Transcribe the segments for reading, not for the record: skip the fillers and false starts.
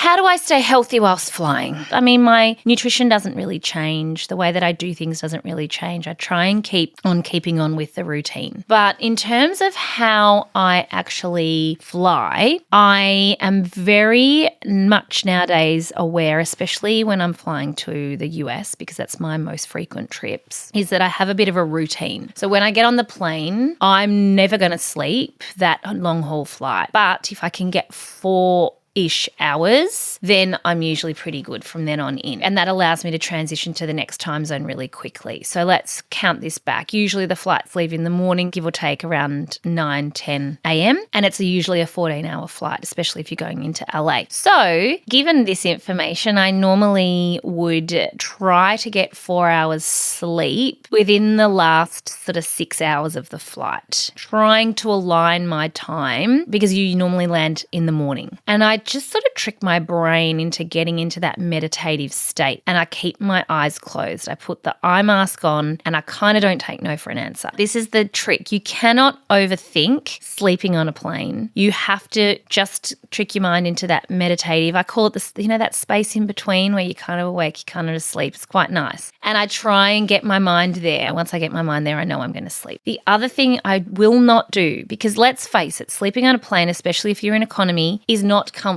How do I stay healthy whilst flying? I mean, my nutrition doesn't really change. The way that I do things doesn't really change. I try and keep on keeping on with the routine. But in terms of how I actually fly, I am very much nowadays aware, especially when I'm flying to the US, because that's my most frequent trips, is that I have a bit of a routine. So when I get on the plane, I'm never going to sleep that long haul flight. But if I can get 4-ish hours, then I'm usually pretty good from then on in. And that allows me to transition to the next time zone really quickly. So let's count this back. Usually the flights leave in the morning, give or take around 9, 10 a.m. And it's usually a 14-hour flight, especially if you're going into LA. So given this information, I normally would try to get 4 hours sleep within the last sort of 6 hours of the flight, trying to align my time because you normally land in the morning. And I just sort of trick my brain into getting into that meditative state, and I keep my eyes closed. I put the eye mask on and I kind of don't take no for an answer. This is the trick. You cannot overthink sleeping on a plane. You have to just trick your mind into that meditative. I call it this, that space in between where you're kind of awake, you're kind of asleep. It's quite nice. And I try and get my mind there. Once I get my mind there, I know I'm going to sleep. The other thing I will not do, because let's face it, sleeping on a plane, especially if you're in economy, is not comfortable.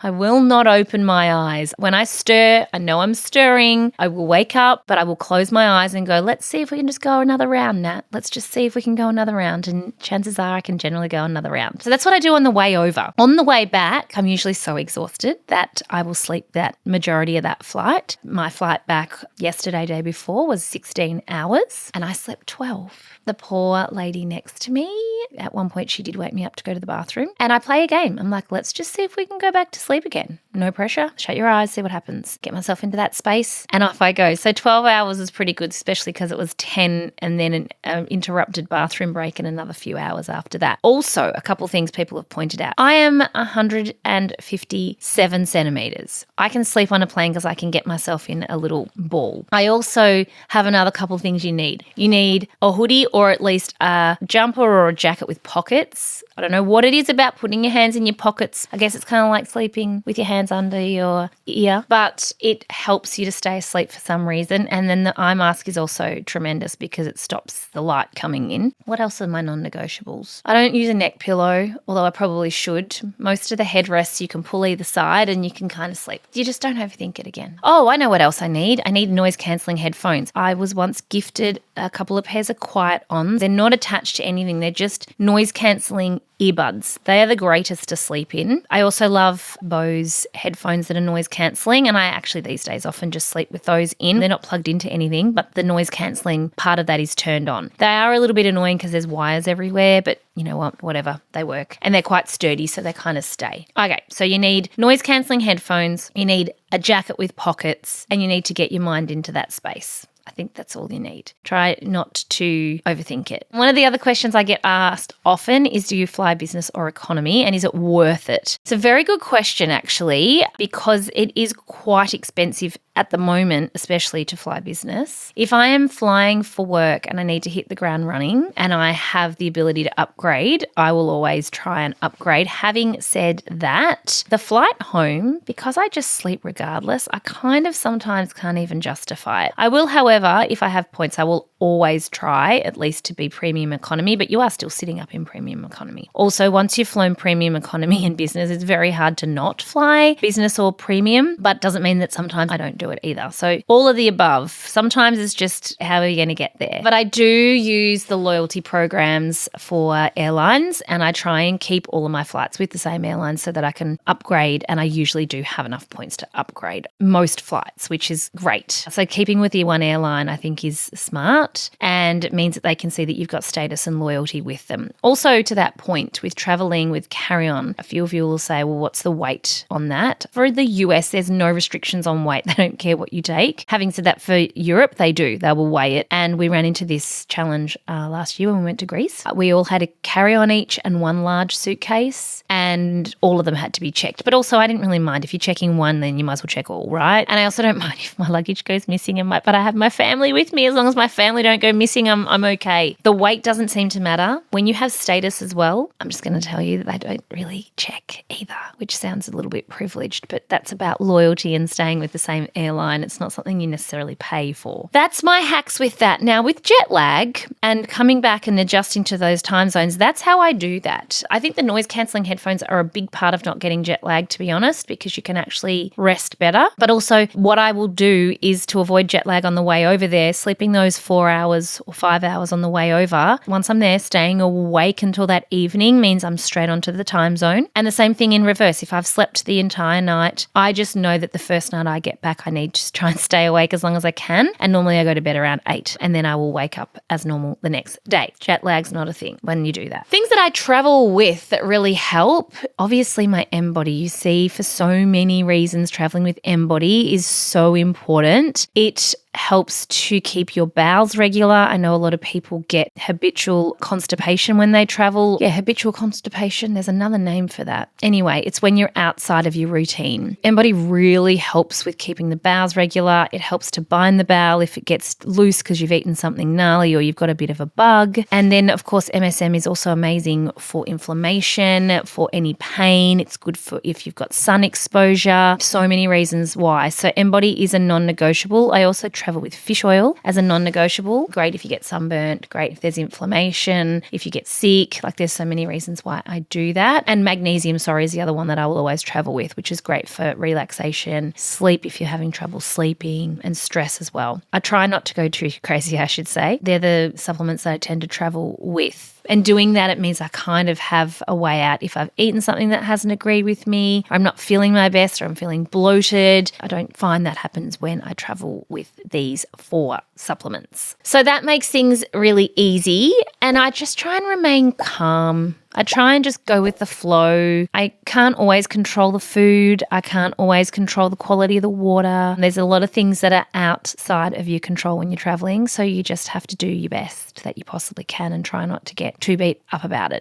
I will not open my eyes. When I stir, I know I'm stirring. I will wake up, but I will close my eyes and go, let's see if we can just go another round, Nat. Let's just see if we can go another round. And chances are I can generally go another round. So that's what I do on the way over. On the way back, I'm usually so exhausted that I will sleep that majority of that flight. My flight back yesterday, day before, was 16 hours and I slept 12. The poor lady next to me, at one point she did wake me up to go to the bathroom, and I play a game. I'm like, let's just see if we can go back to sleep again. No pressure. Shut your eyes, see what happens. Get myself into that space and off I go. So 12 hours is pretty good, especially because it was 10 and then an interrupted bathroom break and another few hours after that. Also, a couple of things people have pointed out. I am 157 centimeters. I can sleep on a plane because I can get myself in a little ball. I also have another couple of things you need. You need a hoodie or at least a jumper or a jacket with pockets. I don't know what it is about putting your hands in your pockets. I guess it's kind of like sleeping with your hands under your ear, but it helps you to stay asleep for some reason. And then the eye mask is also tremendous because it stops the light coming in. What else are my non-negotiables? I don't use a neck pillow, although I probably should. Most of the headrests you can pull either side and you can kind of sleep. You just don't overthink it again. Oh, I know what else I need. I need noise-cancelling headphones. I was once gifted a couple of pairs of quiet-ons. They're not attached to anything. They're just noise-cancelling earbuds. They are the greatest to sleep in. I also love Bose headphones that are noise cancelling, and I actually these days often just sleep with those in. They're not plugged into anything, but the noise cancelling part of that is turned on. They are a little bit annoying because there's wires everywhere, but you know what, whatever, they work. And they're quite sturdy, so they kind of stay. Okay, so you need noise cancelling headphones, you need a jacket with pockets, and you need to get your mind into that space. I think that's all you need. Try not to overthink it. One of the other questions I get asked often is, do you fly business or economy, and is it worth it? It's a very good question, actually, because it is quite expensive at the moment, especially to fly business. If I am flying for work and I need to hit the ground running and I have the ability to upgrade, I will always try and upgrade. Having said that, the flight home, because I just sleep regardless, I kind of sometimes can't even justify it. I will, however, if I have points, I will always try at least to be premium economy, but you are still sitting up in premium economy. Also, once you've flown premium economy in business, it's very hard to not fly business or premium, but doesn't mean that sometimes I don't do it either. So all of the above. Sometimes it's just how are you going to get there? But I do use the loyalty programs for airlines, and I try and keep all of my flights with the same airlines so that I can upgrade, and I usually do have enough points to upgrade most flights, which is great. So keeping with your one airline I think is smart. And it means that they can see that you've got status and loyalty with them. Also, to that point, with traveling with carry-on, a few of you will say, well, what's the weight on that? For the US, there's no restrictions on weight. They don't care what you take. Having said that, for Europe, they do. They will weigh it. And we ran into this challenge last year when we went to Greece. We all had a carry-on each and one large suitcase, and all of them had to be checked. But also, I didn't really mind. If you're checking one, then you might as well check all, right? And I also don't mind if my luggage goes missing, but I have my family with me. As long as my family don't go missing, I'm okay. The weight doesn't seem to matter. When you have status as well, I'm just going to tell you that they don't really check either, which sounds a little bit privileged, but that's about loyalty and staying with the same airline. It's not something you necessarily pay for. That's my hacks with that. Now, with jet lag and coming back and adjusting to those time zones, that's how I do that. I think the noise cancelling headphones are a big part of not getting jet lag, to be honest, because you can actually rest better. But also what I will do is to avoid jet lag on the way over there, sleeping those 4 hours or 5 hours on the way over. Once I'm there, staying awake until that evening means I'm straight onto the time zone. And the same thing in reverse. If I've slept the entire night, I just know that the first night I get back, I need to try and stay awake as long as I can. And normally I go to bed around 8 and then I will wake up as normal the next day. Jet lag's not a thing when you do that. Things that I travel with that really help, obviously my M-body. You see, for so many reasons, traveling with M-body is so important. It helps to keep your bowels regular. I know a lot of people get habitual constipation when they travel. Yeah, habitual constipation. There's another name for that. Anyway, it's when you're outside of your routine. M-body really helps with keeping the bowels regular. It helps to bind the bowel if it gets loose because you've eaten something gnarly or you've got a bit of a bug. And then, of course, MSM is also amazing for inflammation, for any pain. It's good for if you've got sun exposure. So many reasons why. So M-body is a non-negotiable. I also travel with fish oil as a non-negotiable. Great if you get sunburnt, great if there's inflammation, if you get sick. Like, there's so many reasons why I do that. And magnesium, is the other one that I will always travel with, which is great for relaxation, sleep if you're having trouble sleeping, and stress as well. I try not to go too crazy, I should say. They're the supplements that I tend to travel with. And doing that, it means I kind of have a way out. If I've eaten something that hasn't agreed with me, I'm not feeling my best, or I'm feeling bloated, I don't find that happens when I travel with these 4 supplements. So that makes things really easy, and I just try and remain calm. I try and just go with the flow. I can't always control the food. I can't always control the quality of the water. There's a lot of things that are outside of your control when you're traveling, so you just have to do your best that you possibly can and try not to get too beat up about it.